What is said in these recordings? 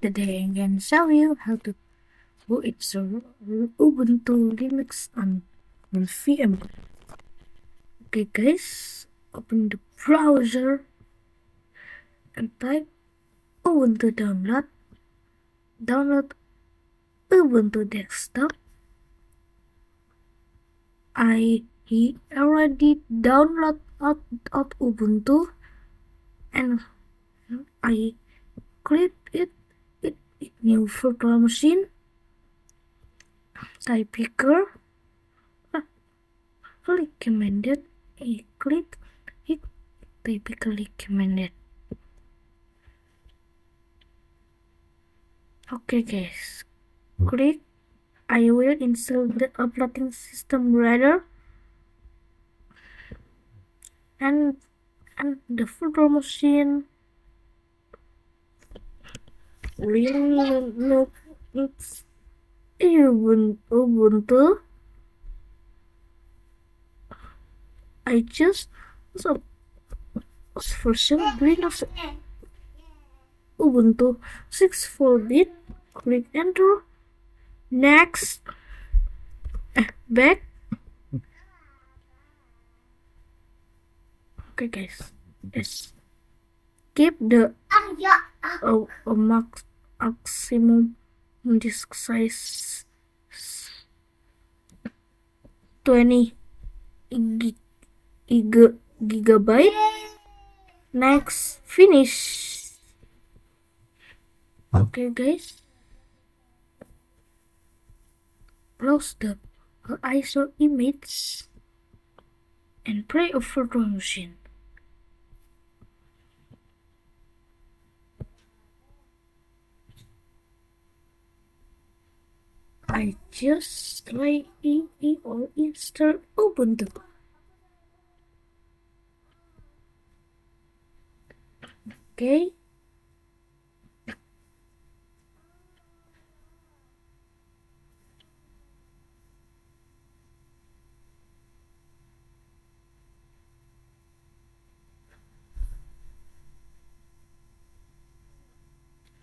Today I'm going to show you how to install Ubuntu Linux on VMWARE. Okay guys, open the browser and type Ubuntu download Ubuntu desktop. I already download out Ubuntu and I click it new virtual machine. Type picker, recommended. I click it. Type recommended. Okay guys, click. I will install the operating system rather and the virtual machine really looks Ubuntu. I just version Linux Ubuntu 64-bit. Click enter. Next. Back. Okay guys. Yes. Keep the maximum disk size 20 gigabyte. Next, finish. Okay guys, close the ISO image and play a virtual machine. I just try or install Ubuntu. Okay.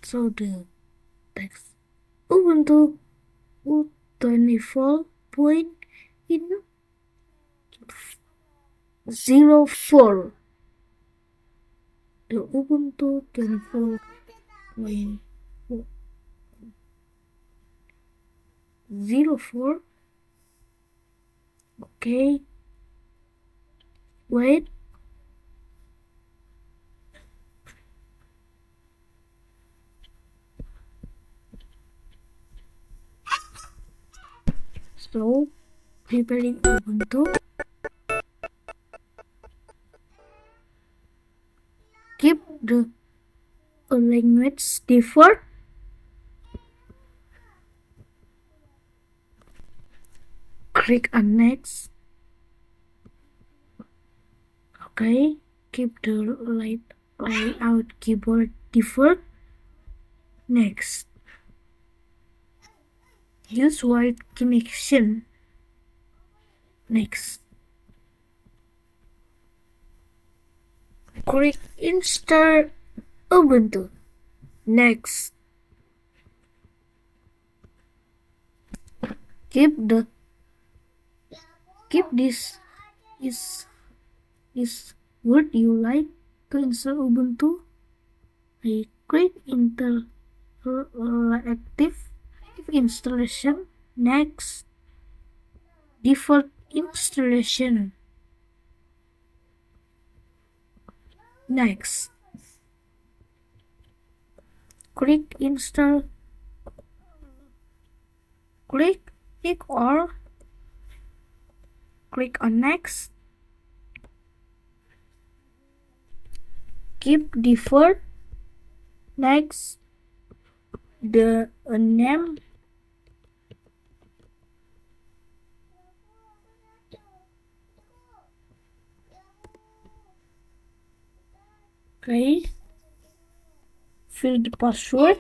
So the text Ubuntu 24.04. The Ubuntu 24.04. Okay. Wait. So, preparing Ubuntu. Keep the language default. Click on next. Okay, keep the layout keyboard default. Next. Use wired connection. Next. Click install Ubuntu. Next. Keep this is would you like to install Ubuntu? I click install active installation. Next. Default installation. Next. Click install. Click or click on next. Keep default. Next. The name. Okay. Fill the password.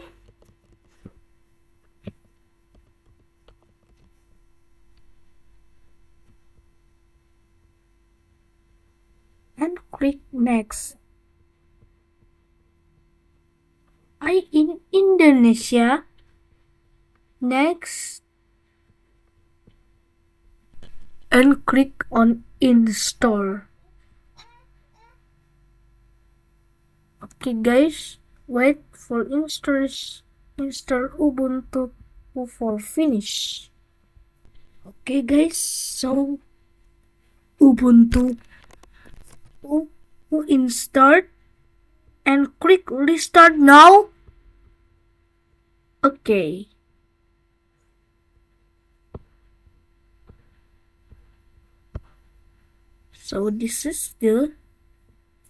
And click next. In Indonesia. Next, and click on install. Okay guys, wait for install Ubuntu for finish. Okay guys, so Ubuntu installed and click restart now. Okay. So this is the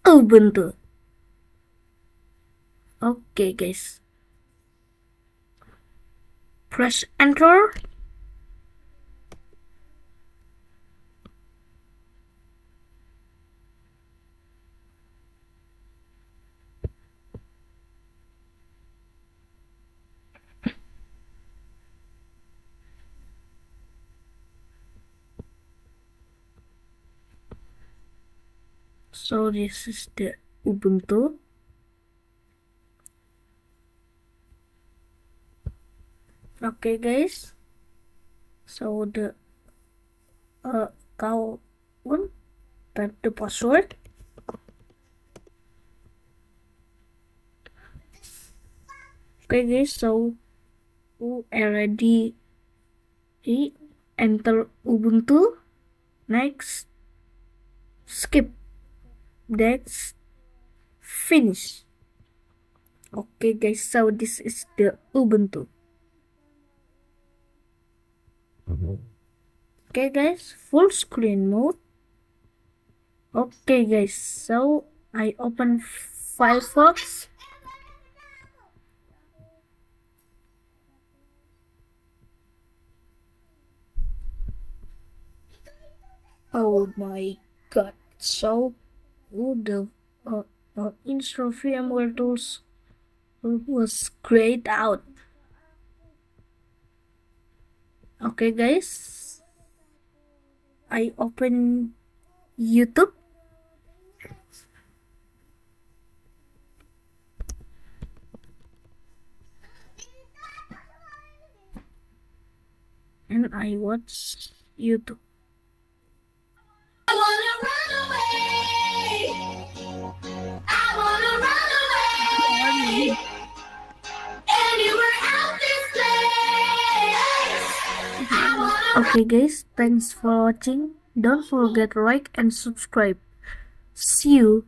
Ubuntu. Okay guys. Press enter. So this is the Ubuntu. Okay guys. So the type the password. Okay guys, so already enter Ubuntu. Next, skip. That's finish. Okay guys, so this is the Ubuntu. Okay guys, full screen mode. Okay guys, so I open Firefox. Oh my god, so the install VMWARE tools was grayed out. Okay guys, I open YouTube. And I watch YouTube. I wanna run away. I wanna run away. Anywhere out this place. Okay guys, thanks for watching. Don't forget to like and subscribe. See you